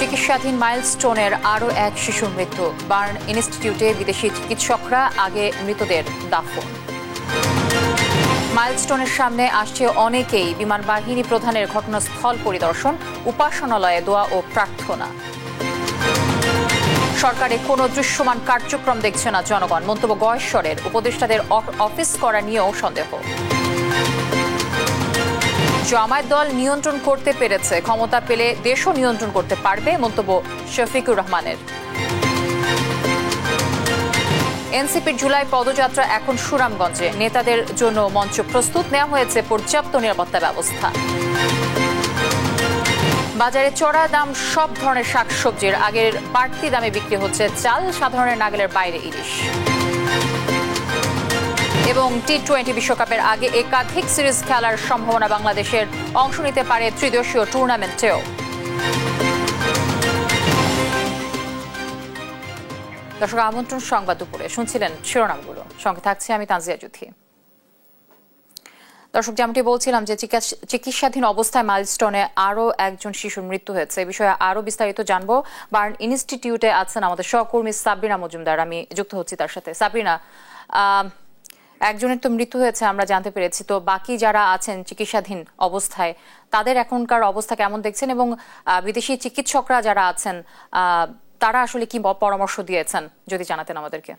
চিকিৎসাধীন মাইলস্টোনের আরও এক শিশুর মৃত্যু। বার্ন ইনস্টিটিউটে বিদেশি চিকিৎসকরা আগে মৃতদের দাফন। মাইলস্টোনের সামনে আসছে অনেকেই। বিমান বাহিনী প্রধানের ঘটনাস্থল পরিদর্শন, উপাসনালয়ে দোয়া ও প্রার্থনা। সরকারে কোনো দৃশ্যমান কার্যক্রম দেখছে না জনগণ, মন্তব্য গয়েশ্বরের। উপদেষ্টাদের অফিস করা নিয়েও সন্দেহ। জামায়াত দল নিয়ন্ত্রণ করতে পেরেছে, ক্ষমতা পেলে দেশও নিয়ন্ত্রণ করতে পারবে, মন্তব্য শফিকুর রহমানের। এনসিপির জুলাই পদযাত্রা এখন সুনামগঞ্জে। নেতাদের জন্য মঞ্চ প্রস্তুত, নেওয়া হয়েছে পর্যাপ্ত নিরাপত্তা ব্যবস্থা। বাজারে চড়া দাম সব ধরনের শাকসবজির। আগের বাড়তি দামে বিক্রি হচ্ছে চাল, সাধারণের নাগালের বাইরে ইলিশ। এবং টি-20 বিশ্বকাপের আগে একাধিক সিরিজ খেলার সম্ভাবনা বাংলাদেশের, অংশ নিতে পারে ত্রিদেশীয় টুর্নামেন্টেও। দর্শক, আমন্ত্রণ সংবাদ দুপুরে শুনছিলেন শিরোনামগুলো, সঙ্গে থাকছে আমি তানজিয়া জুথি। দর্শক, যেমনটি বলছিলাম যে চিকিৎসাধীন অবস্থায় মাইলস্টোনে আরও একজন শিশুর মৃত্যু হয়েছে। এই বিষয়ে আরও বিস্তারিত জানবো। বার্ন ইনস্টিটিউটে আছেন আমাদের সহকর্মী সাবরিনা মজুমদার, আমি যুক্ত হচ্ছি তার সাথে। সাবরিনা, একজনের তো মৃত্যু হয়েছে আমরা জানতে পেরেছি, তো বাকি যারা আছেন চিকিৎসাধীন অবস্থায় তাদের এখনকার অবস্থা কেমন দেখছেন, এবং বিদেশি চিকিৎসকরা যারা আছেন তারা আসলে কি পরামর্শ দিয়েছেন যদি জানাতেন আমাদেরকে।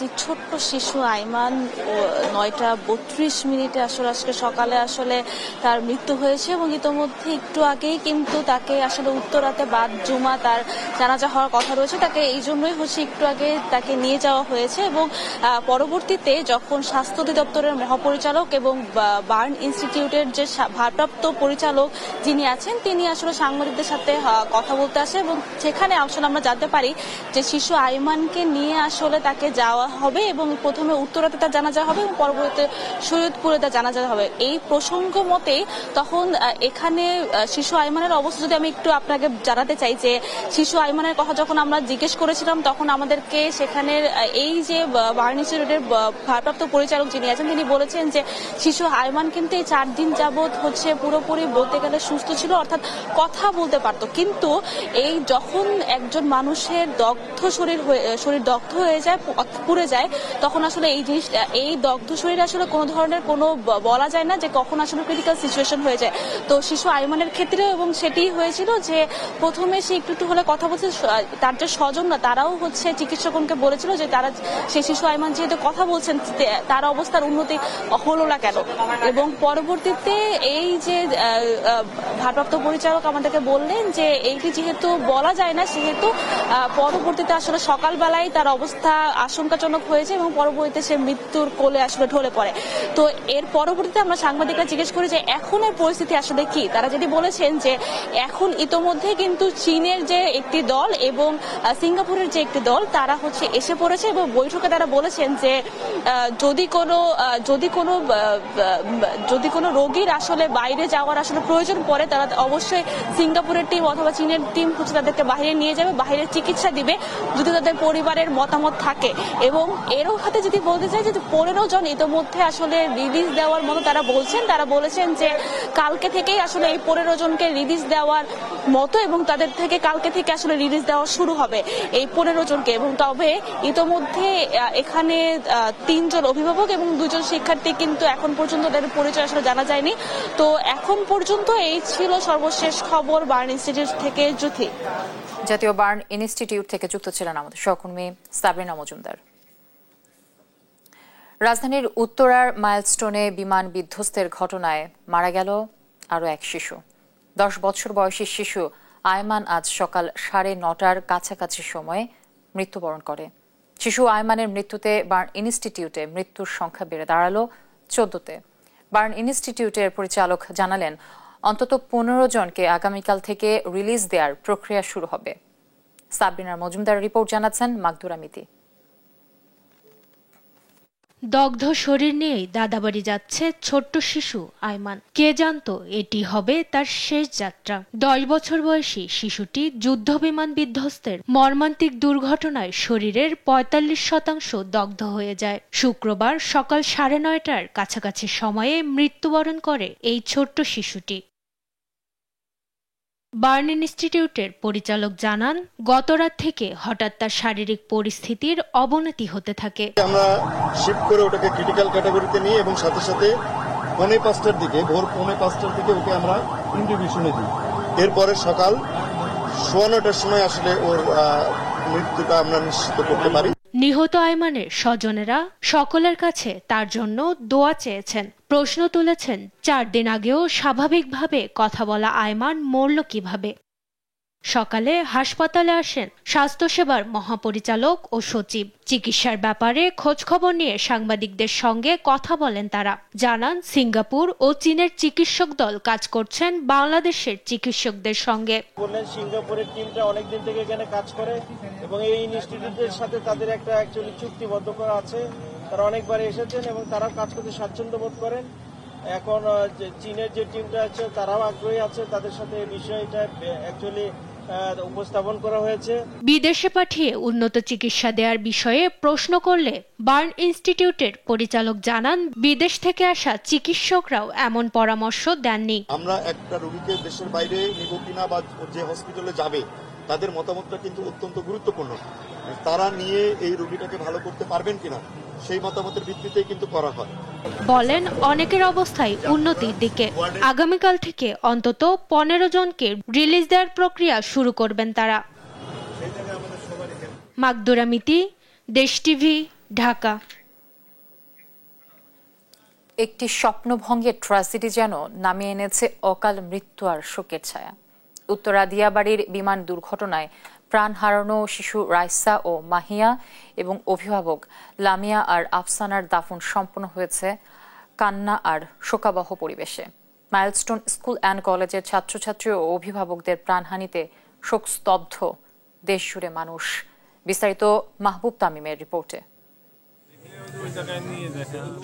একটি ছোট্ট শিশু আইমান ও 9:32 আসলে আজকে সকালে আসলে তার মৃত্যু হয়েছে, এবং ইতোমধ্যে একটু আগেই কিন্তু তাকে আসলে উত্তরাতে বাদ জুমা তার জানাজা হওয়ার কথা রয়েছে। তাকে এই জন্যই একটু আগে তাকে নিয়ে যাওয়া হয়েছে, এবং পরবর্তীতে যখন স্বাস্থ্য অধিদপ্তরের মহাপরিচালক এবং বার্ন ইনস্টিটিউটের যে ভারপ্রাপ্ত পরিচালক যিনি আছেন তিনি আসলে সাংবাদিকদের সাথে কথা বলতে আসে, এবং সেখানে আসলে আমরা জানতে পারি যে শিশু আইমানকে নিয়ে আসলে তাকে যাওয়া হবে, এবং প্রথমে উত্তরাতে তার জানাজা হবে এবং পরবর্তীতে শরীয়তপুরে তার জানাজা হবে। এই প্রসঙ্গ মতে তখন এখানে শিশু আইমানের অবস্থা যদি আমি একটু আপনাকে জানাতে চাই, যে শিশু আইমানের কথা যখন আমরা জিজ্ঞেস করেছিলাম তখন আমাদেরকে সেখানের এই যে বার্ন ইনস্টিটিউটের ভারপ্রাপ্ত পরিচালক যিনি আছেন তিনি বলেছেন যে শিশু আইমান কিন্তু এই 4 দিন যাবৎ পুরোপুরি বলতে গেলে সুস্থ ছিল, অর্থাৎ কথা বলতে পারতো। কিন্তু এই যখন একজন মানুষের শরীর দগ্ধ হয়ে যায়, পুড়ে যায়, তখন আসলে এই জিনিসটা, এই দগ্ধ শরীরে আসলে কোনো ধরনের কোনো বলা যায় না যে কখন আসলে ক্রিটিক্যাল সিচুয়েশন হয়ে যায়। তো শিশু আইমানের ক্ষেত্রেও এবং সেটি হয়েছিল যে প্রথমে সে একটু হলে কথা বলছে, তার যে স্বজন না তারাও চিকিৎসককে বলেছিল যে তারা সেই শিশু আইমান যেহেতু কথা বলছেন তার অবস্থার উন্নতি হলো না কেন। এবং পরবর্তীতে এই যে ভারপ্রাপ্ত পরিচালক আমাদেরকে বললেন যে এইটি যেহেতু বলা যায় না, সেহেতু পরবর্তীতে আসলে সকালবেলায় তার অবস্থা আশঙ্কাজনক হয়েছে এবং পরবর্তীতে সে মৃত্যুর কোলে আসলে ঢলে পড়ে। তো এর পরবর্তীতে আমরা সাংবাদিকরা জিজ্ঞেস করি যে এখনের পরিস্থিতি আসলে কি। তারা যদি বলেছেন যে এখন ইতোমধ্যে কিন্তু চীনের যে একটি দল এবং সিঙ্গাপুরের যে একটি দল তারা এসে পড়েছে, এবং বৈঠকে তারা বলেছেন যে যদি কোনো রোগীর আসলে বাইরে যাওয়ার আসলে প্রয়োজন পড়ে তারা অবশ্যই সিঙ্গাপুরের টিম অথবা চীনের টিম তাদেরকে বাইরে নিয়ে যাবে, বাইরে চিকিৎসা দিবে যদি তাদের পরিবারের মতামত থাকে। এবং এরও সাথে যদি বলতে চাই যে 15 জন ইতোমধ্যে আসলে রিলিজ দেওয়ার মতো তারা বলেছেন যে কালকে থেকেই আসলে এই 15 জনকে রিলিজ দেওয়ার মতো, এবং তাদের থেকে কালকে থেকে আসলে রিলিজ দেওয়া শুরু হবে এই 15 জনকে। এবং তবে ইতোমধ্যে এখানে 3 জন অভিভাবক এবং 2 জন শিক্ষার্থী কিন্তু এখন পর্যন্ত তাদের পরিচয় আসলে জানা যায়নি। তো এখন পর্যন্ত এই ছিল সর্বশেষ খবর বার্ন ইনস্টিটিউট থেকে। জুথি, জাতীয় বার্ন ইনস্টিটিউট থেকে যুক্ত ছিলেন আমাদের সহকর্মী সাবরিনা মজুমদার। রাজধানীর উত্তরার মাইলস্টোনে বিমান বিধ্বস্তের ঘটনায় মারা গেল আরও এক শিশু। 10 বছর বয়সী শিশু আয়মান আজ সকাল 9:30টার কাছাকাছি সময়ে মৃত্যুবরণ করে। শিশু আয়মানের মৃত্যুতে বার্ন ইনস্টিটিউটে মৃত্যুর সংখ্যা বেড়ে দাঁড়ালো 14তে। বার্ন ইনস্টিটিউটের পরিচালক জানালেন অন্তত 15 জনকে আগামীকাল থেকে রিলিজ দেওয়ার প্রক্রিয়া শুরু হবে। সাবরিনা মজুমদার রিপোর্ট জানাচ্ছেন মাকদুরা মিতি। দগ্ধ শরীর নিয়েই দাদাবাড়ি যাচ্ছে ছোট্ট শিশু আইমান। কে জানতো এটি হবে তার শেষ যাত্রা। 10 বছর বয়সী শিশুটি যুদ্ধবিমান বিধ্বস্তের মর্মান্তিক দুর্ঘটনায় শরীরের 45% দগ্ধ হয়ে যায়। শুক্রবার সকাল 9:30টার কাছাকাছি সময়ে মৃত্যুবরণ করে এই ছোট্ট শিশুটি। বার্ন ইনস্টিটিউটের পরিচালক জানান, গতরাত থেকে হঠাৎ তার শারীরিক পরিস্থিতির অবনতি হতে থাকে। আমরা শিফট করে ওটাকে ক্রিটিক্যাল ক্যাটাগরিতে নিয়ে এবং সাথে সাথে ভোর 5:45টার দিকে ওকে আমরা ইন্টিউবেশনে দিই। এরপরে সকাল 9:15টার সময় আসলে ওর মৃত্যুটা আমরা নিশ্চিত করতে পারি। নিহত আইমানের স্বজনেরা সকলের কাছে তার জন্য দোয়া চেয়েছেন। প্রশ্ন তুলেছেন, 4 দিন আগেও স্বাভাবিকভাবে কথা বলা আইমান মরল কিভাবে। সকালে হাসপাতালে আসেন স্বাস্থ্যসেবার মহাপরিচালক ও সচিব। চিকিৎসার ব্যাপারে খোঁজখবর নিয়ে সাংবাদিকদের সঙ্গে কথা বলেন তারা। জানান, সিঙ্গাপুর ও চীনের চিকিৎসক দল কাজ করছেন বাংলাদেশের চিকিৎসকদের সঙ্গে। বললেন সিঙ্গাপুরের টিমটা অনেকদিন থেকে এখানে কাজ করে এবং এই ইনস্টিটিউটের সাথে তাদের একটা অ্যাকচুয়ালি চুক্তিবদ্ধ করা আছে। তারা অনেকবার এসেছেন এবং তারা কাজ করতে স্বাচ্ছন্দ্য বোধ করেন। এখন চীনের যে টিমটা আছে তারাও আগ্রহী আছে, তাদের সাথে এই বিষয়টা অ্যাকচুয়ালি উপস্থাপন করা হয়েছে। বিদেশে পাঠিয়ে উন্নত চিকিৎসা দেওয়ার বিষয়ে প্রশ্ন করলে বার্ন ইনস্টিটিউটের পরিচালক জানান, বিদেশ থেকে আসা চিকিৎসকরাও এমন পরামর্শ দেননি। আমরা একটা রোগীকে দেশের বাইরে নিব কিনা বা যে হসপিটালে যাবে তাদের মতামতটা কিন্তু অত্যন্ত গুরুত্বপূর্ণ। তারা নিয়ে এই রোগীটাকে ভালো করতে পারবেন কিনা সেই মতামতের ভিত্তিতেই কিন্তু করা হয়। বলেন, অনেকের অবস্থায় উন্নতির দিকে। আগামীকাল থেকে অন্তত 15 জনকে রিলিজ দেওয়ার প্রক্রিয়া শুরু করবেন তারা। মাকদুরা মিতি, দেশ টিভি, ঢাকা। একটি স্বপ্নভঙ্গের ট্র্যাজেডি যেন নামিয়ে এনেছে অকাল মৃত্যু আর শোকের ছায়া। উত্তরা দিয়াবাড়ির বিমান দুর্ঘটনায় প্রাণ হারানো শিশু রাইসা ও মাহিয়া এবং অভিভাবক লামিয়া আর আফসানার দাফন সম্পন্ন হয়েছে কান্না আর শোকাবহ পরিবেশে। মাইলস্টোন স্কুল অ্যান্ড কলেজের ছাত্রছাত্রী ও অভিভাবকদের প্রাণহানিতে শোকস্তব্ধ দেশজুড়ে মানুষ। বিস্তারিত মাহবুব তামিমের রিপোর্টে।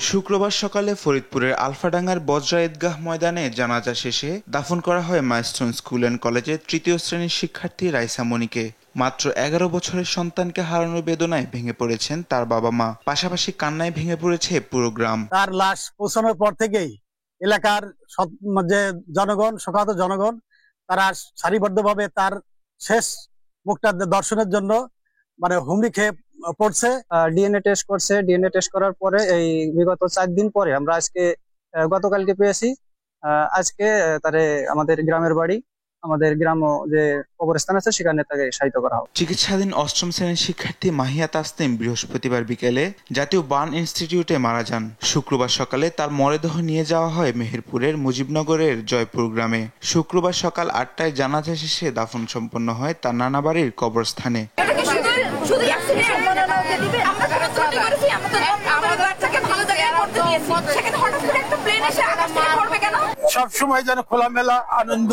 শুক্রবার সকালে ফরিদপুরের আলফাডাঙ্গার বজরা ঈদগাহ ময়দানে জানাজা শেষে দাফন করা হয় মাইলস্টোন স্কুল অ্যান্ড কলেজের 3য় শ্রেণীর শিক্ষার্থী রাইসা মনিকে। মাত্র 11 বছরের সন্তানকে হারানোর বেদনায় ভেঙে পড়েছেন তার বাবা মা, পাশাপাশি কান্নায় ভেঙে পড়েছে পুরো গ্রাম। তার লাশ পৌঁছানোর পর থেকেই এলাকার যে জনগণ, শোকাহত জনগণ, তারা সারিবদ্ধভাবে তার শেষ মুখটা দর্শনের জন্য হুমড়ি খেয়ে পড়ছে। ডিএনএ টেস্ট করছে। ডিএনএ টেস্ট করার পরে এই বিগত 4 দিন পরে আমরা গতকালকে পেয়েছি। আজকে তারে আমাদের গ্রামের বাড়ি, আমাদের গ্রাম যে কবরস্থান আছে সেখানে তাকে শায়িত করা হবে। চিকিৎসাধীন 8ম শ্রেণীর শিক্ষার্থী মাহিয়া তাসনিম বৃহস্পতিবার বিকেলে জাতীয় বার্ন ইনস্টিটিউটে মারা যান। শুক্রবার সকালে তার মরদেহ নিয়ে যাওয়া হয় মেহেরপুরের মুজিবনগরের জয়পুর গ্রামে। শুক্রবার সকাল 8টায় জানাজা শেষে দাফন সম্পন্ন হয় তার নানা বাড়ির কবরস্থানে। সবসময় যেন খোলামেলা আনন্দ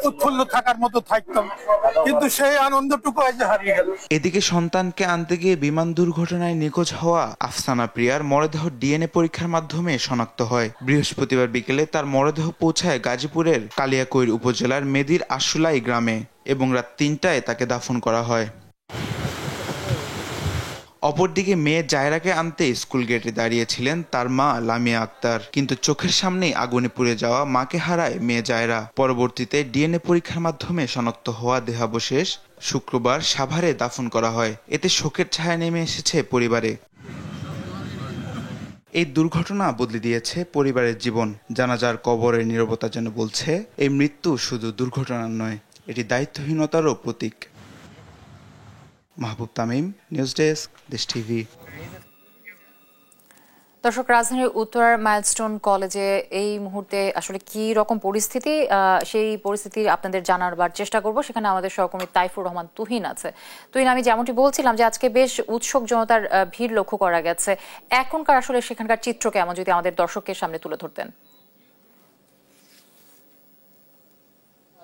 উৎফুল্ল থাকার মতো থাকতাম, কিন্তু সেই আনন্দটুকু আজ হারিয়ে গেল। এদিকে সন্তানকে আনতে গিয়ে বিমান দুর্ঘটনায় নিখোঁজ হওয়া আফসানা প্রিয়ার মরদেহ ডিএনএ পরীক্ষার মাধ্যমে শনাক্ত হয়। বৃহস্পতিবার বিকেলে তার মরদেহ পৌঁছায় গাজীপুরের কালিয়াকৈর উপজেলার মেদির আশুলাই গ্রামে এবং রাত 3টায় তাকে দাফন করা হয়। অপরদিকে মেয়ে জায়রাকে আনতে স্কুল গেটে দাঁড়িয়েছিলেন তার মা লামিয়া আক্তার, কিন্তু চোখের সামনেই আগুনে পুড়ে যাওয়া মাকে হারায় মেয়ে জায়রা। পরবর্তীতে ডিএনএ পরীক্ষার মাধ্যমে শনাক্ত হওয়া দেহাবশেষ শুক্রবার সাভারে দাফন করা হয়। এতে শোকের ছায়া নেমে এসেছে পরিবারে। এই দুর্ঘটনা বদলে দিয়েছে পরিবারের জীবন। জানাজার কবরের নীরবতা যেন বলছে, এই মৃত্যু শুধু দুর্ঘটনা নয়, এটি দায়িত্বহীনতারও প্রতীক। মাহবুব তামিম, নিউজ ডেস্ক, দেশ টিভি। দর্শক, রাজধানীর উত্তরার মাইলস্টোন কলেজে এই মুহূর্তে আসলে কি রকম পরিস্থিতি, সেই পরিস্থিতি আপনাদের জানাবার চেষ্টা করব। সেখানে আমাদের সহকর্মী তাইফুর রহমান তুহিন আছে। তুহিন, আমি যেমনটি বলছিলাম যে আজকে বেশ উৎসুক জনতার ভিড় লক্ষ্য করা গেছে। এখনকার আসলে সেখানকার চিত্র কেমন, যদি আমাদের দর্শকের সামনে তুলে ধরতেন।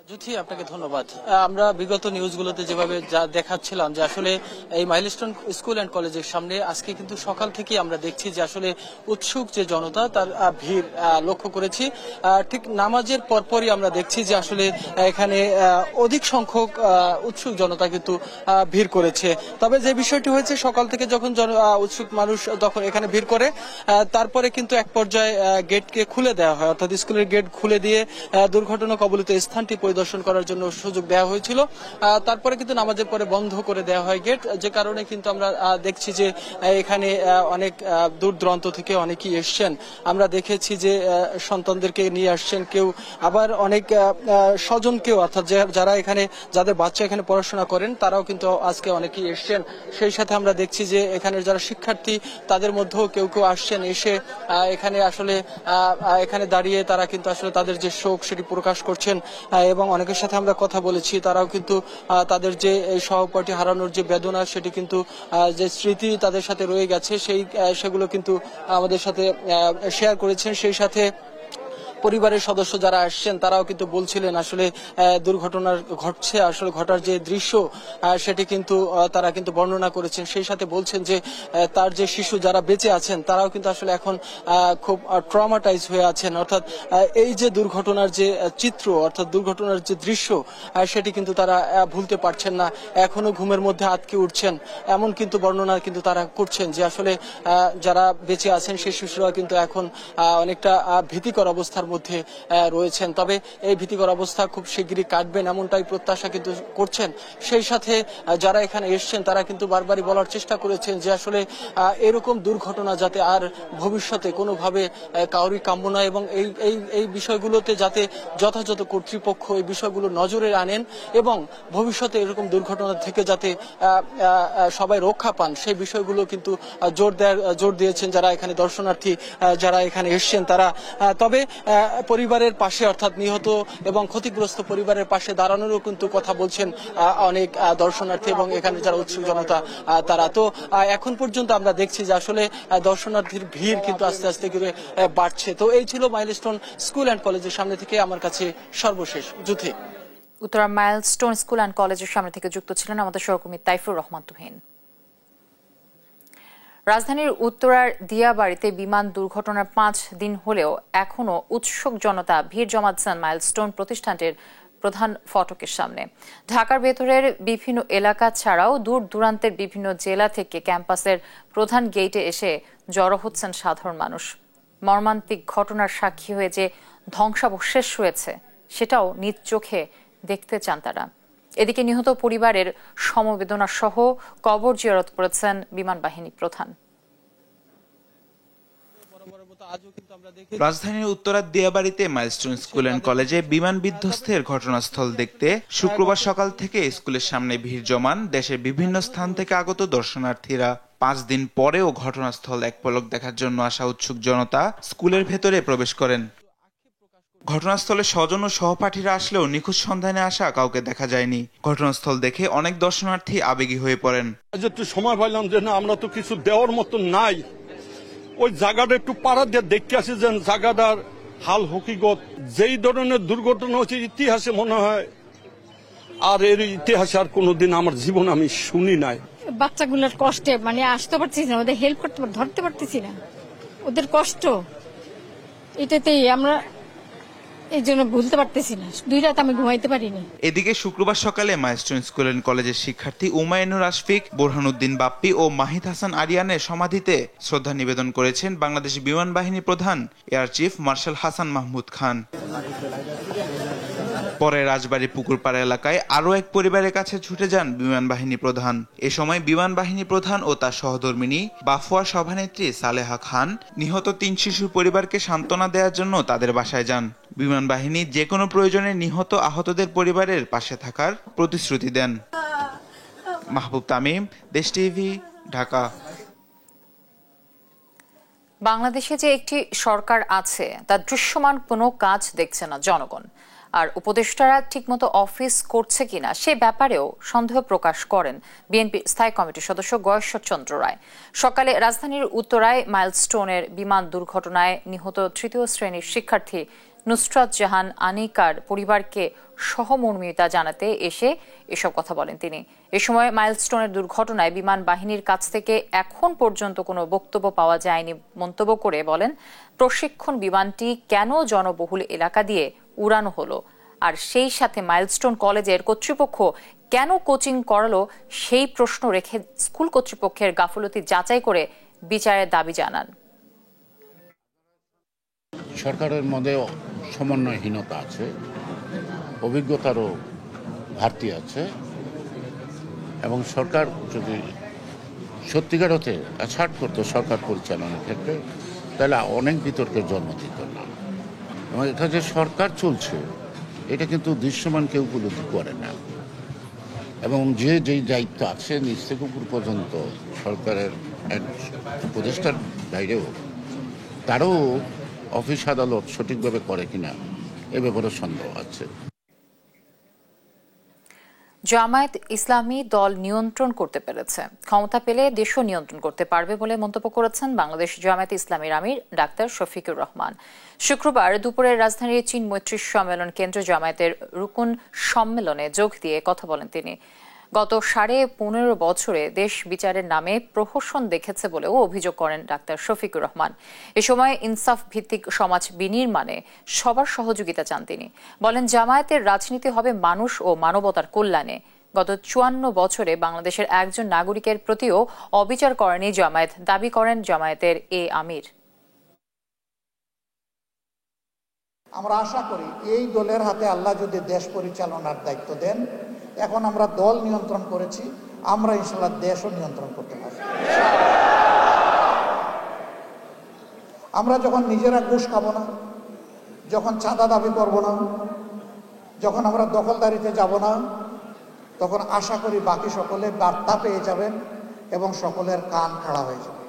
জ্যোতি, আপনাকে ধন্যবাদ। আমরা বিগত নিউজগুলোতে যেভাবে যা দেখাচ্ছিলাম যে আসলে এই মাইলস্টোন স্কুল অ্যান্ড কলেজের সামনে আজকে কিন্তু সকাল থেকে আমরা দেখছি যে আসলে উৎসুক যে জনতা তার ভিড় লক্ষ্য করেছি। ঠিক নামাজের পরপরই আমরা দেখছি যে আসলে এখানে অধিক সংখ্যক উৎসুক জনতা কিন্তু ভিড় করেছে। তবে যে বিষয়টি হয়েছে সকাল থেকে যখন উৎসুক মানুষ তখন এখানে ভিড় করে, তারপরে কিন্তু এক পর্যায়ে গেটকে খুলে দেওয়া হয়, অর্থাৎ স্কুলের গেট খুলে দিয়ে দুর্ঘটনা কবলিত স্থানটি পরিদর্শন করার জন্য সুযোগ দেওয়া হয়েছিল। তারপরে কিন্তু নামাজের পরে বন্ধ করে দেওয়া হয় গেট, যে কারণে কিন্তু আমরা দেখছি যে এখানে অনেক দূর দূরান্ত থেকে অনেকেই এসছেন। আমরা দেখেছি যে সন্তানদেরকে নিয়ে আসছেন, কেউ আবার অনেক স্বজনকেও, অর্থাৎ যারা এখানে যাদের বাচ্চা এখানে পড়াশোনা করেন তারাও কিন্তু আজকে অনেকেই এসছেন। সেই সাথে আমরা দেখছি যে এখানে যারা শিক্ষার্থী তাদের মধ্যেও কেউ কেউ আসছেন, এসে এখানে আসলে এখানে দাঁড়িয়ে তারা কিন্তু আসলে তাদের যে শোক সেটি প্রকাশ করছেন। এবং অনেকের সাথে আমরা কথা বলেছি, তারাও কিন্তু তাদের যে সহপাঠী হারানোর যে বেদনা সেটি কিন্তু যে স্মৃতি তাদের সাথে রয়ে গেছে সেগুলো কিন্তু আমাদের সাথে শেয়ার করেছেন। সেই সাথে পরিবারের সদস্য যারা আসছেন তারাও কিন্তু বলছিলেন আসলে দুর্ঘটনা ঘটছে, আসলে ঘটার যে দৃশ্য সেটি কিন্তু তারা কিন্তু বর্ণনা করেছেন। সেই সাথে বলছেন যে তার যে শিশু যারা বেঁচে আছেন তারাও কিন্তু আসলে এখন খুব ট্রমাটাইজ হয়ে আছেন, অর্থাৎ এই যে দুর্ঘটনার যে চিত্র, অর্থাৎ দুর্ঘটনার যে দৃশ্য সেটি কিন্তু তারা ভুলতে পারছেন না, এখনো ঘুমের মধ্যে আটকে উঠছেন, এমন কিন্তু বর্ণনা কিন্তু তারা করছেন যে আসলে যারা বেঁচে আছেন সেই শিশুরা কিন্তু এখন অনেকটা ভীতিকর অবস্থার মধ্যে রয়েছেন। তবে এই ভীতিকর অবস্থা খুব শিগগিরই কাটবেন এমনটাই প্রত্যাশা কিন্তু করছেন। সেই সাথে যারা এখানে এসছেন তারা কিন্তু বারবারই বলার চেষ্টা করেছেন যে আসলে এরকম দুর্ঘটনা যাতে আর ভবিষ্যতে কোনোভাবে কাউরি কাম্য নয়, এবং এই বিষয়গুলোতে যাতে যথাযথ কর্তৃপক্ষ এই বিষয়গুলো নজরে আনেন এবং ভবিষ্যতে এরকম দুর্ঘটনা থেকে যাতে সবাই রক্ষা পান সেই বিষয়গুলো কিন্তু জোর দিয়েছেন যারা এখানে দর্শনার্থী যারা এখানে এসছেন তারা। তবে পরিবারের পাশে, অর্থাৎ নিহত এবং ক্ষতিগ্রস্ত পরিবারের পাশে দাঁড়ানোরও কিন্তু কথা বলছেন অনেক দর্শনার্থী এবং এখানে যারা উৎসুক জনতা তারা। তো এখন পর্যন্ত আমরা দেখছি যে আসলে দর্শনার্থীর ভিড় কিন্তু আস্তে আস্তে করে বাড়ছে। তো এই ছিল মাইলস্টোন স্কুল অ্যান্ড কলেজের সামনে থেকে আমার কাছে সর্বশেষ Juthi. Uttara milestone school and কলেজের সামনে থেকে যুক্ত ছিলেন আমাদের সহকর্মী তাইফুর রহমান তুহিন। রাজধানীর উত্তরার দিয়াবাড়িতে বিমান দুর্ঘটনার 5 দিন হলেও এখনও উৎসুক জনতা ভিড় জমাচ্ছেন মাইলস্টোন প্রতিষ্ঠানটির প্রধান ফটকের সামনে। ঢাকার ভেতরের বিভিন্ন এলাকা ছাড়াও দূর দূরান্তের বিভিন্ন জেলা থেকে ক্যাম্পাসের প্রধান গেটে এসে জড়ো হচ্ছেন সাধারণ মানুষ। মর্মান্তিক ঘটনার সাক্ষী হয়ে যে ধ্বংসাবশেষ হয়েছে সেটাও নিজ চোখে দেখতে চান তারা। এদিকে নিহত পরিবারের সমবেদনা সহ কবর জিয়ারত করেছেন বিমান বাহিনী প্রধান। রাজধানীর উত্তরার দিয়াবাড়িতে মাইলস্টোন স্কুল অ্যান্ড কলেজে বিমান বিধ্বস্তের ঘটনাস্থল দেখতে শুক্রবার সকাল থেকে স্কুলের সামনে ভিড় জমান দেশের বিভিন্ন স্থান থেকে আগত দর্শনার্থীরা। 5 দিন পরেও ঘটনাস্থল এক পলক দেখার জন্য আসা উৎসুক জনতা স্কুলের ভেতরে প্রবেশ করেন। ঘটনাস্থলে স্বজন ও সহপাঠীরা আসলেও নিখোঁজ সন্ধানে আসা কাউকে দেখা যায়নি। ঘটনাস্থল দেখে অনেক দর্শনার্থী আবেগী হয়ে পড়েন। একটু সময় পাইলাম যে না, আমরা তো কিছু দেওয়ার মতো নাই, ওই জায়গাটা একটু পাড়া দিয়ে দেখতে আসি যে জায়গাটার হাল হকিকত। যেই ধরনের দুর্ঘটনা হচ্ছে ইতিহাসে মনে হয় আর এর ইতিহাসে আর কোনোদিন আমার জীবন আমি শুনি নাই। বাচ্চাগুলোর কষ্টে মানে আসতে পারতেছি না, ওদের হেল্প করতে ধরতে পারতেছি না, ওদের কষ্ট এটাতেই আমরা এই জন্য ভুলতে পারতেছি না। 2 রাত আমি ঘুমাইতে পারিনি। এদিকে শুক্রবার সকালে মাইলস্টোন স্কুল অ্যান্ড কলেজের শিক্ষার্থী উমায়ুনুর আশফিক, বোরহানুদ্দিন বাপ্পি ও মাহিদ হাসান আরিয়ানের সমাধিতে শ্রদ্ধা নিবেদন করেছেন বাংলাদেশ বিমান বাহিনী প্রধান air chief marshal Hasan Mahmud Khan. পরে রাজবাড়ী পুকুরপাড়া এলাকায় আরও এক পরিবারের কাছে ছুটে যান বিমান বাহিনী প্রধান। এ সময় বিমান বাহিনী প্রধান ও তার সহধর্মিণী বাফুয়া সভানেত্রী সালেহা খান নিহত 3 শিশুর পরিবারকে সান্ত্বনা দেওয়ার জন্য তাদের বাসায় যান। বিমান বাহিনী যে কোনো প্রয়োজনে নিহত আহতদের পরিবারের পাশে থাকার প্রতিশ্রুতি দেন। মাহবুব তামিম, দেশ টিভি, ঢাকা। বাংলাদেশে যে একটি সরকার আছে তার দৃশ্যমান কোনো কাজ দেখছে না জনগণ, আর উপদেষ্টারা ঠিকমতো অফিস করছে কিনা সে ব্যাপারেও সন্দেহ প্রকাশ করেন বিএনপি স্থায়ী কমিটির সদস্য গয়েশ্বর চন্দ্র রায়। সকালে রাজধানীর উত্তরায় মাইলস্টোনের বিমান দুর্ঘটনায় নিহত 3য় শ্রেণীর শিক্ষার্থী নুসরাত জাহান আনিকার পরিবারকে সহমর্মিতা জানাতে এসে এসব কথা বলেন তিনি। এ সময় মাইলস্টোনের দুর্ঘটনায় বিমান বাহিনীর কাছ থেকে এখন পর্যন্ত কোনো বক্তব্য পাওয়া যায়নি মন্তব্য করে বলেন, প্রশিক্ষণ বিমানটি কেন জনবহুল এলাকা দিয়ে উড়ানো হলো, আর সেই সাথে মাইলস্টোন কলেজের কর্তৃপক্ষ কেন কোচিং করালো সেই প্রশ্ন রেখে স্কুল কর্তৃপক্ষের গাফলতি যাচাই করে বিচারের দাবি জানান। সরকারের মধ্যে সমন্বয়হীনতা আছে, অভিজ্ঞতারও ঘাটতি আছে, এবং সরকার যদি সত্যিকার অর্থে ছাড় করতো সরকার পরিচালনার ক্ষেত্রে, তাহলে অনেক বিতর্কের জন্ম দিত না। এবং এটা যে সরকার চলছে এটা কিন্তু দৃশ্যমান কেউ উপলব্ধি করে না, এবং যেই দায়িত্ব আছে নিচ থেকে উপর পর্যন্ত সরকারের উপদেষ্টার বাইরেও তারও অফিস আদালত সঠিকভাবে করে কিনা এ ব্যাপারে সন্দেহ আছে। জামায়াত ইসলামী দল নিয়ন্ত্রণ করতে পেরেছে, ক্ষমতা পেলে দেশও নিয়ন্ত্রণ করতে পারবে বলে মন্তব্য করেছেন বাংলাদেশ জামায়াত ইসলামীর আমির ডাক্তার শফিকুর রহমান। শুক্রবার দুপুরে রাজধানীর চীন মৈত্রী সম্মেলন কেন্দ্র জামায়াতের রুকুন সম্মেলনে যোগ দিয়ে কথা বলেন তিনি। গত 15.5 বছরে দেশ বিচারের নামে প্রহসন দেখেছে বলেও অভিযোগ করেন ডাক্তার শফিকুর রহমান। এ সময় ইনসাফ ভিত্তিক সমাজ বিনির্মাণে সবার সহযোগিতা চান তিনি। বলেন, জামায়াতের রাজনীতি হবে মানুষ ও মানবতার কল্যাণে। গত 54 বছরে বাংলাদেশের একজন নাগরিকের প্রতিও অবিচার করেনি জামায়াত, দাবি করেন জামায়াতের এ আমির। আমরা আশা করি এই দলের হাতে আল্লাহ যদি দেশ পরিচালনার দায়িত্ব দেন, এখন আমরা দল নিয়ন্ত্রণ করেছি, আমরা ইনশাআল্লাহ দেশও নিয়ন্ত্রণ করতে পারব। আমরা যখন নিজেরা ঘুষ খাবো না, যখন চাঁদা দাবি করব না, যখন আমরা দখলদারিতে যাব না, তখন আশা করি বাকি সকলে বার্তা পেয়ে যাবেন এবং সকলের কান খাড়া হয়ে যাবে।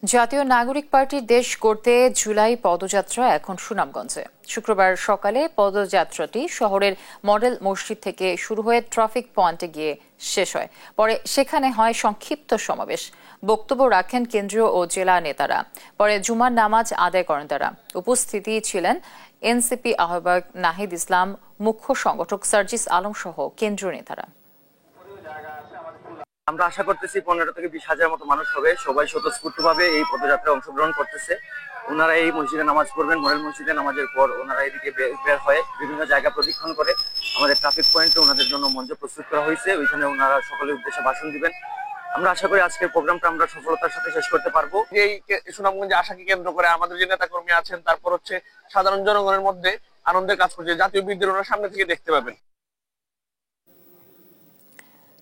জাতীয় নাগরিক পার্টির দেশ গড়তে জুলাই পদযাত্রা এখন সুনামগঞ্জে। শুক্রবার সকালে পদযাত্রাটি শহরের মডেল মসজিদ থেকে শুরু হয়ে ট্রাফিক পয়েন্টে গিয়ে শেষ হয়। পরে সেখানে হয় সংক্ষিপ্ত সমাবেশ। বক্তব্য রাখেন কেন্দ্রীয় ও জেলা নেতারা। পরে জুমার নামাজ আদায় করেন তারা। উপস্থিতি ছিলেন এনসিপি আহ্বায়ক নাহিদ ইসলাম, মুখ্য সংগঠক সার্জিস আলম সহ কেন্দ্রীয় নেতারা। আমরা আশা করতেছি 15 থেকে 20 হাজার মতো মানুষ হবে। সবাই স্বতঃস্ফূর্তভাবে এই পদযাত্রায় অংশগ্রহণ করতেছে। ওনারা এই মসজিদে নামাজ পড়বেন, মডেল মসজিদে নামাজের পর ওনারা এদিকে বের হয়ে বিভিন্ন জায়গা প্রদক্ষিণ করে আমাদের ট্রাফিক পয়েন্টে ওনাদের জন্য মঞ্চ প্রস্তুত করা হয়েছে। ওইখানে ওনারা সকলের উদ্দেশ্যে ভাষণ দিবেন। আমরা আশা করি আজকের প্রোগ্রামটা আমরা সফলতার সাথে শেষ করতে পারবো। এই সুনামগঞ্জে আশাকে কেন্দ্র করে আমাদের যে নেতা কর্মী আছেন, তারপর সাধারণ জনগণের মধ্যে আনন্দের কাজ করছে। জাতীয় বিদ্রোহ ওনারা সামনে থেকে দেখতে পাবেন।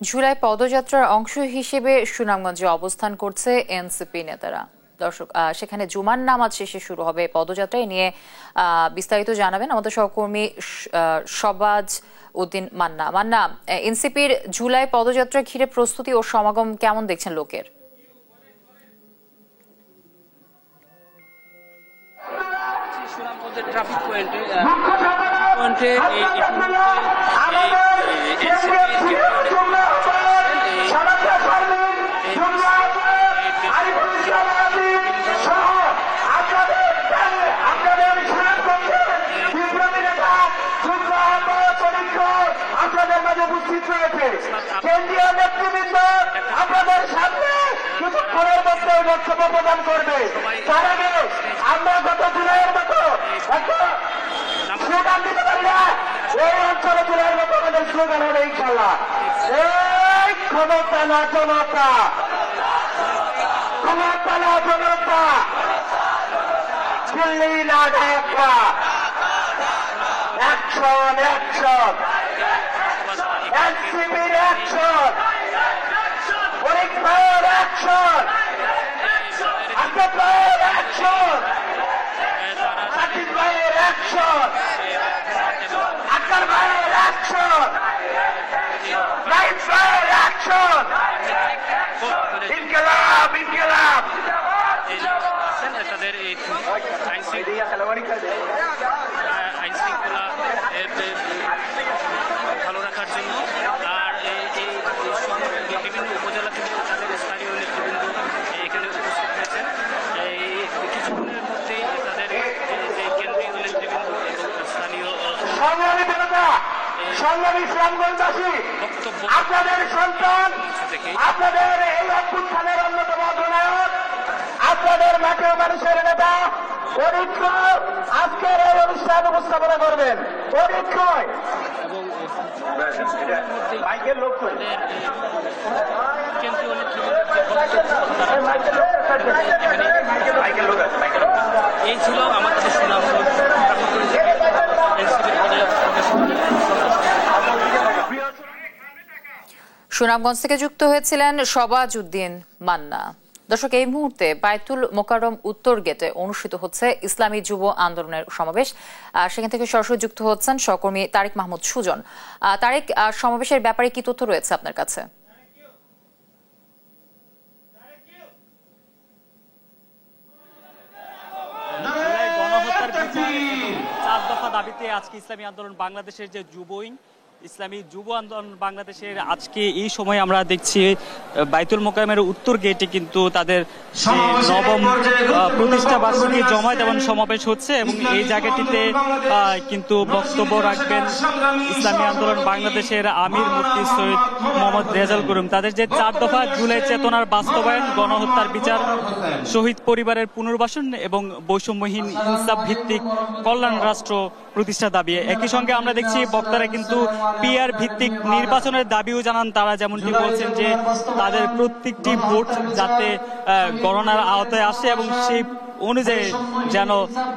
জুলাই পদযাত্রার অংশ হিসেবে সুনামগঞ্জে অবস্থান করছে এনসিপি নেতারা। দর্শক, সেখানে জুমার নামাজ শেষে শুরু হবে পদযাত্রা। নিয়ে বিস্তারিত জানাবেন আমাদের সহকর্মী সবাজ উদ্দিন মান্না। এনসিপির জুলাই পদযাত্রা ঘিরে প্রস্তুতি ও সমাগম কেমন দেখছেন লোকের? সুনামগঞ্জের ট্রাফিক পয়েন্টে আপনাদের মাঝে উপস্থিত রয়েছে কেন্দ্রীয় নেতৃবৃন্দ আপনাদের সামনে কিছুক্ষণের মধ্যে বক্তব্য প্রদান করবে। তার আগে আমরা গত জুলাইয়ের মতো স্লোগান দিতে পারি না, এই অঞ্চলে জুলাইয়ের মতো আমাদের স্লোগান হবে ইনশাল্লাহ, এই ক্ষমতা না জনতা, ক্ষমতা না জনতা, দিল্লি না ঢাকা, অ্যাকশন অ্যাকশন, এনসিপির অ্যাকশন, পরীক্ষার অ্যাকশন, আসাদ ভাইয়ের অ্যাকশন, সাকিব ভাইয়ের অ্যাকশন, আকবর ভাইয়ের অ্যাকশন, রাইট ভাইয়ের অ্যাকশন, ইনকিলাব ইনকিলাব। তাদের আইন শৃঙ্খলা ভালো রাখার জন্য আর ইসলামগঞ্জবাসী, আপনাদের সন্তান, আপনাদের এই অভ্যুত্থানের অন্যতম অধিনায়ক, আপনাদের মাঠে মানুষের নেতা অনিক্ষয় আজকের এই অনুষ্ঠান উপস্থাপনা করবেন। অনিক্ষয় বাইকের লোক এই ছিল আমাদের সুনামগঞ্জ থেকে যুক্ত হয়েছিলেন শবাজ উদ্দিন মান্না। দর্শক, এই মুহূর্তে বায়তুল মোকাররম উত্তর গেটে অনুষ্ঠিত হচ্ছে ইসলামী যুব আন্দোলনের সমাবেশ। সেখান থেকে সরাসরি যুক্ত হচ্ছেন সহকর্মী তারেক মাহমুদ সুজন। তারেক, সমাবেশের ব্যাপারে কি তথ্য রয়েছে আপনার কাছে? গণহত্যার বিচার এবং 4 দফা দাবিতে আজকে ইসলামী আন্দোলন বাংলাদেশের যে ইসলামী যুব আন্দোলন বাংলাদেশের আজকে এই সময় আমরা দেখছি বায়তুল মোকাররমের উত্তর গেটে কিন্তু তাদের নবম প্রতিষ্ঠা বার্ষিকী জমায়েত এবং সমাবেশ হচ্ছে এবং এই জায়গাটিতে কিন্তু বক্তব্য রাখবেন ইসলামী আন্দোলন বাংলাদেশের আমির মুফতি সৈয়দ মোহাম্মদ রেজাউল করিম। তাদের যে 4 দফা জুলাই চেতনার বাস্তবায়ন, গণহত্যার বিচার, শহীদ পরিবারের পুনর্বাসন এবং বৈষম্যহীন ইনসাফ ভিত্তিক কল্যাণ রাষ্ট্র প্রতিষ্ঠা দাবি। একই সঙ্গে আমরা দেখছি বক্তারা কিন্তু পিআর ভিত্তিক নির্বাচনের দাবিও জানান। তারা যেমনটি বলছেন যে তাদের প্রত্যেকটি ভোট যাতে গণনার আওতায় আসে এবং সেই অনুযায়ী যেন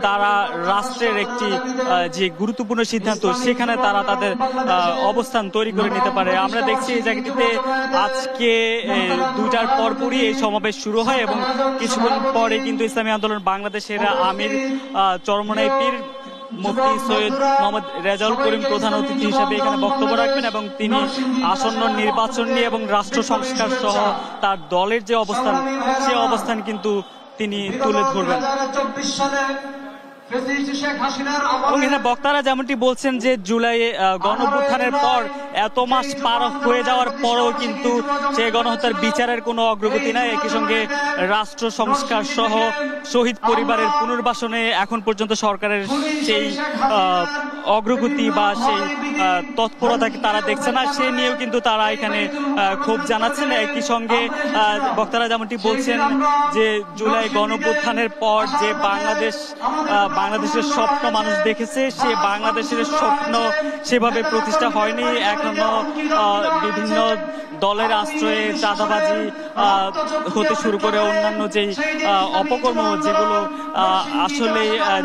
তারা রাষ্ট্রের একটি যে গুরুত্বপূর্ণ সিদ্ধান্ত সেখানে তারা তাদের অবস্থান তৈরি করে নিতে পারে। আমরা দেখছি এই জায়গাটিতে আজকে 2টার পরপরই এই সমাবেশ শুরু হয় এবং কিছুক্ষণ পরে কিন্তু ইসলামী আন্দোলন বাংলাদেশের আমির চরমনাই পীর মুফতি সৈয়দ মোহাম্মদ রেজাউল করিম প্রধান অতিথি হিসেবে এখানে বক্তব্য রাখবেন এবং তিনি আসন্ন নির্বাচন নিয়ে এবং রাষ্ট্র সংস্কার সহ তার দলের যে অবস্থান সে অবস্থান কিন্তু তিনি তুলে ধরবেন। এবং এখানে বক্তারা যেমনটি বলছেন যে জুলাই গণঅভ্যুত্থানের পর এত মাস পার হয়ে যাওয়ার পরও কিন্তু সেই গণহত্যার বিচারের কোনো অগ্রগতি নাই। একই সঙ্গে রাষ্ট্র সংস্কার সহ শহীদ পরিবারের পুনর্বাসনে এখন পর্যন্ত সরকারের সেই অগ্রগতি বা সেই তৎপরতাকে তারা দেখছে না, সে নিয়েও কিন্তু তারা এখানে ক্ষোভ জানাচ্ছেন। একই সঙ্গে বক্তারা যেমনটি বলছেন যে জুলাই গণঅভ্যুত্থানের পর যে বাংলাদেশের স্বপ্ন মানুষ দেখেছে, সে বাংলাদেশের স্বপ্ন সেভাবে প্রতিষ্ঠা হয়নি। এখনো বিভিন্ন দলের আশ্রয়ে চাঁদাবাজি হতে শুরু করে অন্যান্য যেই অপকর্ম যেগুলো আসলে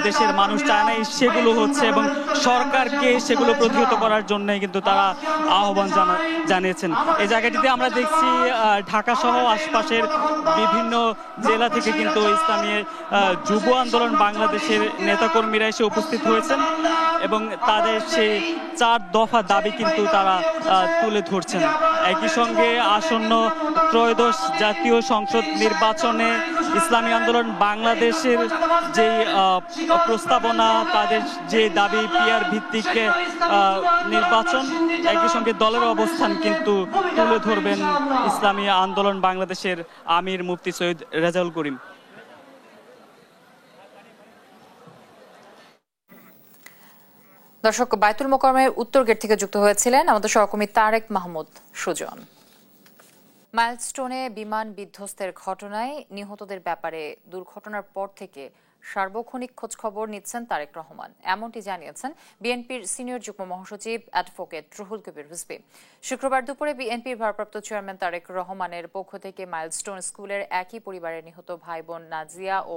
দেশের মানুষ চায় না সেগুলো হচ্ছে এবং সরকারকে সেগুলো প্রতিহত করার জন্য কিন্তু তারা আহ্বান জানিয়েছেন। এই জায়গাটিতে আমরা দেখছি ঢাকা সহ আশপাশের বিভিন্ন জেলা থেকে কিন্তু ইসলামী যুব আন্দোলন বাংলাদেশের নেতাকর্মীরা এসে উপস্থিত হয়েছেন এবং তাদের সেই 4 দফা দাবি কিন্তু তারা তুলে ধরছেন। একই সঙ্গে আসন্ন ত্রয়োদশ জাতীয় সংসদ নির্বাচনে ইসলামী আন্দোলন বাংলাদেশের যে প্রস্তাবনা, তাদের যে দাবি পিআর ভিত্তিক নির্বাচন, একই সঙ্গে দলের অবস্থান কিন্তু তুলে ধরবেন ইসলামী আন্দোলন বাংলাদেশের আমির মুফতি সৈয়দ রেজাউল করিম। দর্শক, বায়তুল মোকাররমের উত্তর গেট থেকে যুক্ত হয়েছিলেন আমাদের সহকর্মী তারেক মাহমুদ সুজন। মাইলস্টোনে বিমান বিধ্বস্তের ঘটনায় নিহতদের ব্যাপারে দুর্ঘটনার পর থেকে সার্বক্ষণিক খোঁজখবর নিচ্ছেন তারেক রহমান, এমনটি জানিয়েছেন বিএনপির সিনিয়র যুগ্ম মহাসচিব অ্যাডভোকেট রুহুল কবির রিজভী। শুক্রবার দুপুরে বিএনপির ভারপ্রাপ্ত চেয়ারম্যান তারেক রহমানের পক্ষ থেকে মাইলস্টোন স্কুলের একই পরিবারের নিহত ভাই বোন নাজিয়া ও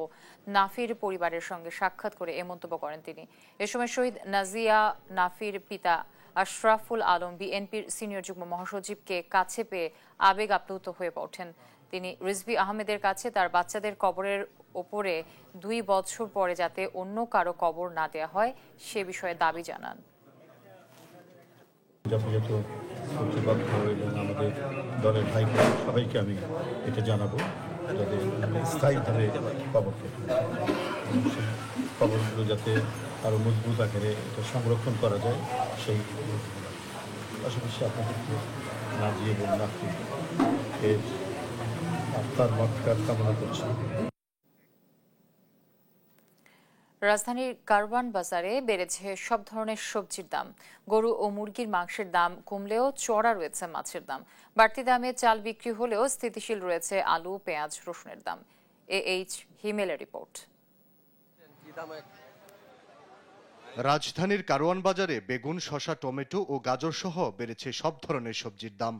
নাফির পরিবারের সঙ্গে সাক্ষাৎ করে এ মন্তব্য করেন তিনি। এ সময় শহীদ নাজিয়া নাফির পিতা আশরাফুল আলম বিএনপির সিনিয়র যুগ্ম মহাসচিবকে কাছে পেয়ে আবেগ আপ্লুত হয়ে ওঠেন। তিনি রিজভী আহমেদের কাছে তার বাচ্চাদের কবরের ওপরে 2 বছর পরে যাতে অন্য কারো কবর না দেওয়া হয় সে বিষয়ে দাবি জানান। আমাদের দলের ভাই সবাইকে আমি এটা জানাবো যাতে স্থায়ীভাবে কবরগুলো যাতে আরো মজবুত আকারে এটা সংরক্ষণ করা যায় সেই পাশাপাশি আপনাদেরকে নাজিয়ে এবং নাফি এর আত্মার মাগফিরাত কামনা করছি। রাজধানীর কারওয়ান বাজারে বেড়েছে সব ধরনের সবজির দাম। গরু ও মুরগির মাংসের দাম কমলেও চড়া রয়েছে মাছের দাম। বাড়তি দামে চাল বিক্রি হলেও স্থিতিশীল রয়েছে আলু, পেঁয়াজ, রসুনের দাম। AH হিমেলের রিপোর্ট। রাজধানীর কারওয়ান বাজারে বেগুন, শসা, টমেটো ও গাজর সহ বেড়েছে সব ধরনের সবজির দাম।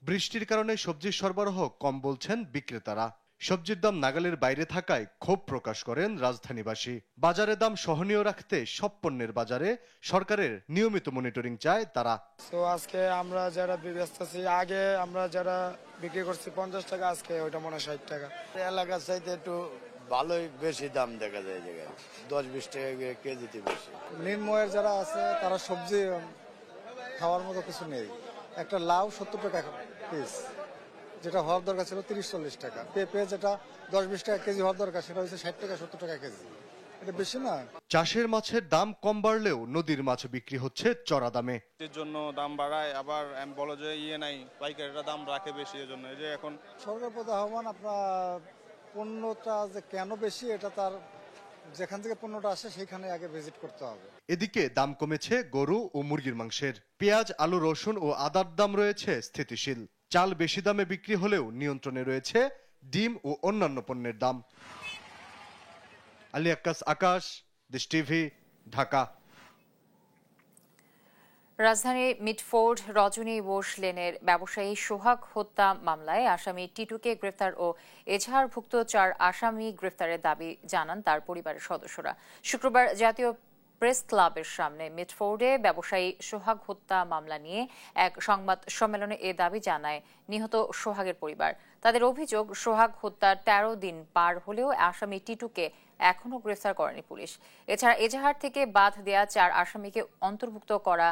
বৃষ্টির কারণে সবজির সরবরাহ কম বলছেন বিক্রেতারা। সবজির দাম নাগালের বাইরে থাকায় ক্ষোভ প্রকাশ করেন রাজধানীবাসী। বাজারের দাম সহনীয় রাখতে সব পণ্যের বাজারে সরকারের নিয়মিত মনিটরিং চায় তারা। তো আজকে আমরা যারা ব্যস্ত আছি, আগে আমরা যারা বিক্রি করছি 50 টাকা, আজকে ওইটা মনে হয় 60 টাকা। এলাকার চাইতে একটু ভালোই বেশি দাম দেখা যায়, জায়গায় 10-20 টাকা কেজিতে বেশি। নিম্নয়ের যারা আছে তারা সবজি খাওয়ার মতো কিছু নেই। একটা লাউ 70 টাকা পিস, যেটা হওয়ার দরকার ছিল 30-40 টাকা। পেঁপে যেটা 10-20 টাকা কেজি হওয়ার দরকার, সেটা হচ্ছে 60 টাকা 70 টাকা কেজি। এটা বেশি না। চাষের মাছের দাম কম বাড়লেও নদীর মাছ বিক্রি হচ্ছে চড়া দামে। এর জন্য দাম বাড়ায়, আবার আমি বলো যে নাই পাইকারিরা দাম রাখে বেশি। এর জন্য এই যে এখন সরকার প্রতি আহ্বান, আপনার পণ্যটা যে কেন বেশি, এটা তার যেখান থেকে পণ্যটা আসে সেইখানে আগে ভিজিট করতে হবে। এদিকে দাম কমেছে গরু ও মুরগির মাংসের। পেঁয়াজ, আলু, রসুন ও আদার দাম রয়েছে স্থিতিশীল। চাল বেশি দামে বিক্রি হলেও নিয়ন্ত্রণে রয়েছে ডিম ও অন্যান্য পণ্যের দাম। আলী আক্কাস, আকাশ, দেশ টিভি, ঢাকা। রাজধানীর মিটফোর্ড রজনী বোস লেনের ব্যবসায়ী সোহাগ হত্যা মামলায় আসামি টিটুকে গ্রেফতার ও এজাহারভুক্ত 4 আসামি গ্রেফতারের দাবি জানান তার পরিবারের সদস্যরা। শুক্রবার জাতীয় প্রেস ক্লাবের সামনে মিটফোর্ডে ব্যবসায়ী সোহাগ হত্যা মামলা নিয়ে এক সংবাদ সম্মেলনে এ দাবি জানায় নিহত সোহাগের পরিবার। তাদের অভিযোগ, সোহাগ হত্যার 13 দিন পার হলেও আসামি টিটুকে এখনও গ্রেফতার করেনি পুলিশ। এছাড়া এজাহার থেকে বাদ দেয়া 4 আসামিকে অন্তর্ভুক্ত করা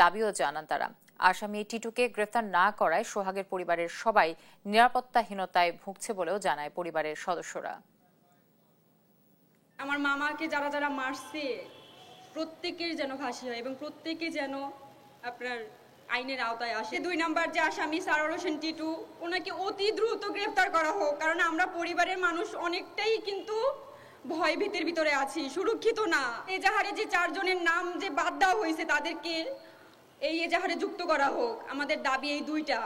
দাবিও জানান তারা। আসামি টিটুকে গ্রেফতার না করায় সোহাগের পরিবারের সবাই নিরাপত্তাহীনতায় ভুগছে বলেও জানায় পরিবারের সদস্যরা। আমার মামাকে যারা যারা মারছে প্রত্যেকের যেন ফাঁসি হয় এবং প্রত্যেকে যেন আপনার আইনের আওতায় আসে। 2 নাম্বার যে আসামি সারোয়ার হোসেন টিটু, ওনাকে অতি দ্রুত গ্রেফতার করা হোক, কারণ আমরা পরিবারের মানুষ অনেকটাই কিন্তু ভয় ভীতির ভিতরে আছি, সুরক্ষিত না। এজাহারে যে 4 জনের নাম যে বাদ দেওয়া হয়েছে, তাদেরকে এই এজাহারে যুক্ত করা হোক। আমাদের দাবি এই 2টা।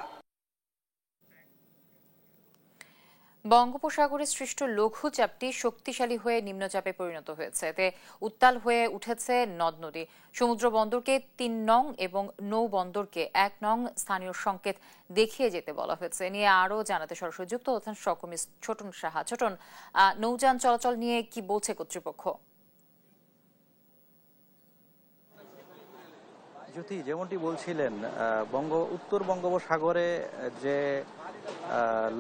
বঙ্গোপসাগরে সৃষ্ট লঘুচাপটি শক্তিশালী হয়ে নিম্নচাপে পরিণত হয়েছে। এতে উত্তাল হয়ে উঠেছে নদ নদী। সমুদ্র বন্দরকে 3 নং এবং নৌ বন্দরকে 1 নং স্থানীয় সংকেত দেখিয়ে যেতে বলা হয়েছে। নিয়ে আরও জানাতে সরাসরি যুক্ত হচ্ছেন সহকর্মী ছোটন সাহা। ছোটন, নৌযান চলাচল নিয়ে কি বলছে কর্তৃপক্ষ? জ্যোতি, যেমনটি বলছিলেন, উত্তর বঙ্গোপসাগরে যে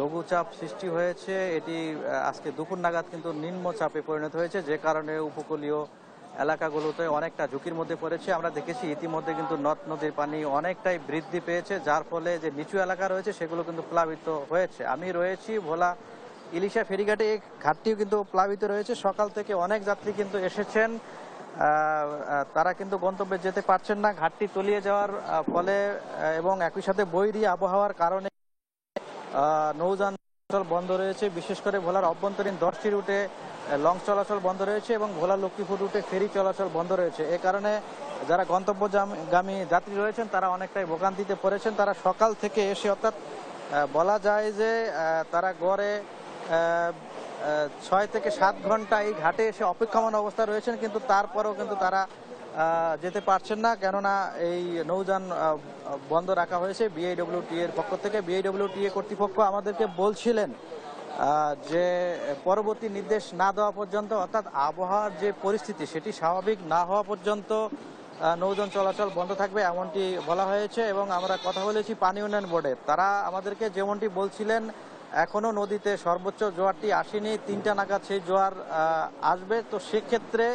লঘুচাপ সৃষ্টি হয়েছে, এটি আজকে দুপুর নাগাদ কিন্তু নিম্নচাপে পরিণত হয়েছে, যে কারণে উপকূলীয় এলাকাগুলোতে অনেকটা ঝুঁকির মধ্যে পড়েছে। আমরা দেখেছি ইতিমধ্যে কিন্তু নদ নদীর পানি অনেকটাই বৃদ্ধি পেয়েছে, যার ফলে যে নিচু এলাকা রয়েছে সেগুলো কিন্তু প্লাবিত হয়েছে। আমি রয়েছি ভোলা ইলিশা ফেরিঘাটে, এই ঘাটটিও কিন্তু প্লাবিত রয়েছে। সকাল থেকে অনেক যাত্রী কিন্তু এসেছেন, তারা কিন্তু গন্তব্যে যেতে পারছেন না ঘাটটি তলিয়ে যাওয়ার ফলে, এবং একই সাথে বৈরী আবহাওয়ার কারণে নৌযান চলাচল বন্ধ রয়েছে। বিশেষ করে ভোলার অভ্যন্তরীণ 10টি রুটে লঞ্চ চলাচল বন্ধ রয়েছে এবং ভোলা লক্ষ্মীপুর রুটে ফেরি চলাচল বন্ধ রয়েছে। এ কারণে যারা গন্তব্যগামী যাত্রী রয়েছেন তারা অনেকটাই ভোগান্তিতে পড়েছেন। তারা সকাল থেকে এসে, অর্থাৎ বলা যায় যে তারা গড়ে 6 থেকে 7 ঘন্টা এই ঘাটে এসে অপেক্ষমান অবস্থা রয়েছেন, কিন্তু তারপরেও কিন্তু তারা যেতে পারছেন না, কেননা এই নৌযান বন্ধ রাখা হয়েছে BIWTA এর পক্ষ থেকে। BIWTA কর্তৃপক্ষ আমাদেরকে বলছিলেন যে পরবর্তী নির্দেশ না দেওয়া পর্যন্ত, অর্থাৎ আবহাওয়ার যে পরিস্থিতি সেটি স্বাভাবিক না হওয়া পর্যন্ত নৌযান চলাচল বন্ধ থাকবে, এমনটি বলা হয়েছে। এবং আমরা কথা বলেছি পানি উন্নয়ন বোর্ডে, তারা আমাদেরকে যেমনটি বলছিলেন, এখনো নদীতে সর্বোচ্চ জোয়ারটি আসেনি, 3টা নাগাদ সেই জোয়ার আসবে। তো সেক্ষেত্রে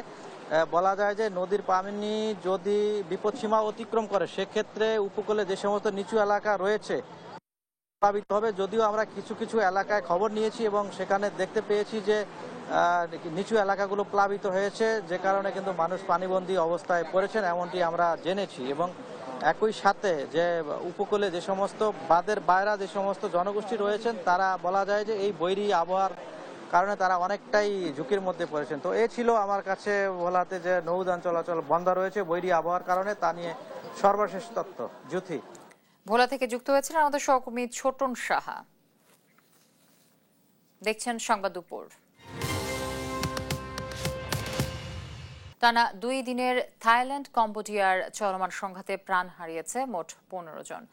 বলা যায় যে নদীর পানি যদি বিপদসীমা অতিক্রম করে, সেক্ষেত্রে উপকূলে যে সমস্ত নিচু এলাকা রয়েছে প্লাবিত হবে। যদিও আমরা কিছু কিছু এলাকায় খবর নিয়েছি এবং সেখানে দেখতে পেয়েছি যে নিচু এলাকাগুলো প্লাবিত হয়েছে, যে কারণে কিন্তু মানুষ পানিবন্দী অবস্থায় পড়েছেন, এমনটি আমরা জেনেছি। এবং একই সাথে যে উপকূলে যে সমস্ত বাঁধের বাইরা যে সমস্ত জনগোষ্ঠী রয়েছেন, তারা বলা যায় যে এই বৈরী আবহাওয়ার কারণে তারা অনেকটাই ঝুঁকির মধ্যে পড়েছেন। তো এ ছিল আমার কাছে বলাতে যে নৌযান চলাচল বন্ধ রয়েছে বৈরী আবহাওয়ার কারণে, তা নিয়ে সর্বশেষ তথ্য। জ্যোতি, ভোলা থেকে যুক্ত হয়েছিলেন আমাদের সহকর্মী ছোটন সাহা। দেখছেন সংবাদ দুপুর। টানা 2 দিনের থাইল্যান্ড কম্বোডিয়ার চলমান সংঘাতে প্রাণ হারিয়েছে মোট 15 জন।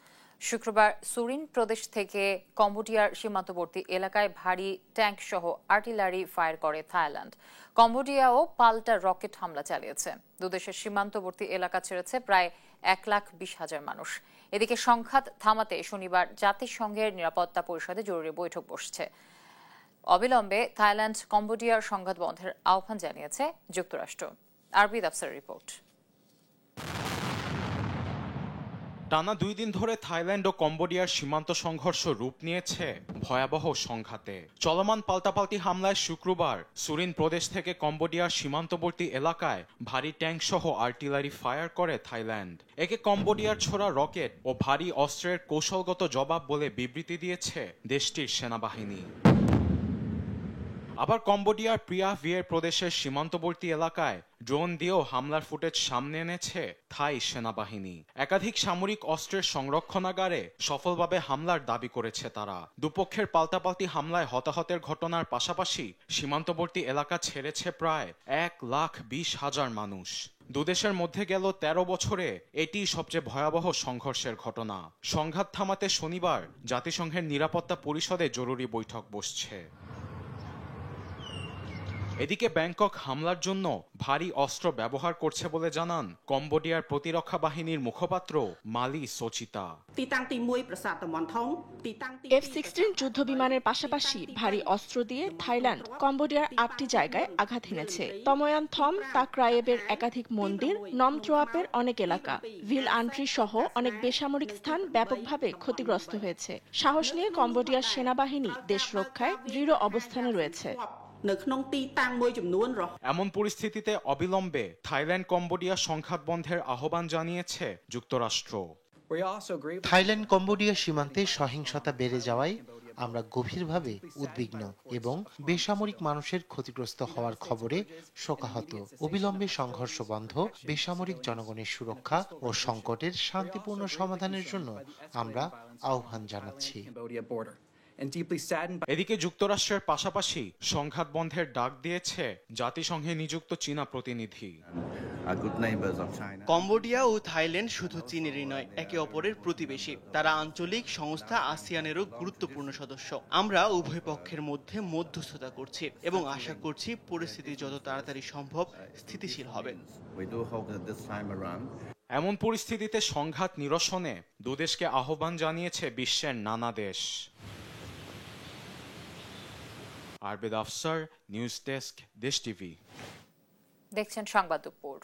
শুক্রবার সুরিন প্রদেশ থেকে কম্বোডিয়ার সীমান্তবর্তী এলাকায় ভারী ট্যাঙ্ক সহ আর্টিলারি ফায়ার করে থাইল্যান্ড। কম্বোডিয়াও পাল্টা রকেট হামলা চালিয়েছে। দুদেশের সীমান্তবর্তী এলাকা ছেড়েছে প্রায় 1,20,000 মানুষ। এদিকে সংঘাত থামাতে শনিবার জাতিসংঘের নিরাপত্তা পরিষদে জরুরি বৈঠক বসছে। অবিলম্বে থাইল্যান্ড কম্বোডিয়ার সংঘাত বন্ধের আহ্বান জানিয়েছে যুক্তরাষ্ট্র। আরবি আফসার রিপোর্ট। টানা 2 দিন ধরে থাইল্যান্ড ও কম্বোডিয়ার সীমান্ত সংঘর্ষ রূপ নিয়েছে ভয়াবহ সংঘাতে। চলমান পাল্টাপাল্টি হামলায় শুক্রবার সুরিন প্রদেশ থেকে কম্বোডিয়ার সীমান্তবর্তী এলাকায় ভারী ট্যাঙ্ক সহ আর্টিলারি ফায়ার করে থাইল্যান্ড। একে কম্বোডিয়ার ছোড়া রকেট ও ভারী অস্ত্রের কৌশলগত জবাব বলে বিবৃতি দিয়েছে দেশটির সেনাবাহিনী। আবার কম্বোডিয়ার প্রিয়া ভিয়ের প্রদেশের সীমান্তবর্তী এলাকায় ড্রোন দিয়েও হামলার ফুটেজ সামনে এনেছে থাই সেনাবাহিনী। একাধিক সামরিক অস্ত্রের সংরক্ষণাগারে সফলভাবে হামলার দাবি করেছে তারা। দুপক্ষের পাল্টাপাল্টি হামলায় হতাহতের ঘটনার পাশাপাশি সীমান্তবর্তী এলাকা ছেড়েছে প্রায় 1,20,000 মানুষ। দুদেশের মধ্যে গেল 13 বছরে এটি সবচেয়ে ভয়াবহ সংঘর্ষের ঘটনা। সংঘাত থামাতে শনিবার জাতিসংঘের নিরাপত্তা পরিষদে জরুরি বৈঠক বসছে। এদিকে ব্যাংকক হামলার জন্য ভারী অস্ত্র ব্যবহার করছে বলে জানান কম্বোডিয়ার প্রতিরক্ষা বাহিনীর মুখপাত্র মালি সোচিতা। F-16 যুদ্ধ বিমানের পাশাপাশি ভারী অস্ত্র দিয়ে থাইল্যান্ড কম্বোডিয়ার 8টি জায়গায় আঘাত হেনেছে। তময়ান থম, তাকরায়েবের একাধিক মন্দির, নমত্রোয়াপের অনেক এলাকা, ভিল আন্ট্রি সহ অনেক বেসামরিক স্থান ব্যাপকভাবে ক্ষতিগ্রস্ত হয়েছে। সাহস নিয়ে কম্বোডিয়ার সেনাবাহিনী দেশ রক্ষায় দৃঢ় অবস্থানে রয়েছে। এমন পরিস্থিতিতে অবিলম্বে থাইল্যান্ড কম্বোডিয়া সংঘাত বন্ধের আহ্বান জানিয়েছে যুক্তরাষ্ট্র। থাইল্যান্ড কম্বোডিয়া সীমান্তে সহিংসতা বেড়ে যাওয়ায় আমরা গভীরভাবে উদ্বিগ্ন এবং বেসামরিক মানুষের ক্ষতিগ্রস্ত হওয়ার খবরে শোকাহত। অবিলম্বে সংঘর্ষ বন্ধ, বেসামরিক জনগণের সুরক্ষা ও সংকটের শান্তিপূর্ণ সমাধানের জন্য আমরা আহ্বান জানাচ্ছি। এদিকে যুক্তরাষ্ট্রের পাশাপাশি সংঘাত বন্ধের ডাক দিয়েছে জাতিসংঘে নিযুক্ত চীনা প্রতিনিধি। কম্বোডিয়া ও থাইল্যান্ড শুধু চীনেরই নয়, একে অপরের প্রতিবেশী। তারা আঞ্চলিক সংস্থা আসিয়ানেরও গুরুত্বপূর্ণ সদস্য। আমরা উভয় পক্ষের মধ্যে মধ্যস্থতা করছি এবং আশা করছি পরিস্থিতি যত তাড়াতাড়ি সম্ভব স্থিতিশীল হবে। এমন পরিস্থিতিতে সংঘাত নিরসনে দুদেশকে আহ্বান জানিয়েছে বিশ্বের নানা দেশ। আরবেদ আফসার, নিউজ ডেস্ক, দেশ টিভি। দেখছেন সংবাদ দুপুর।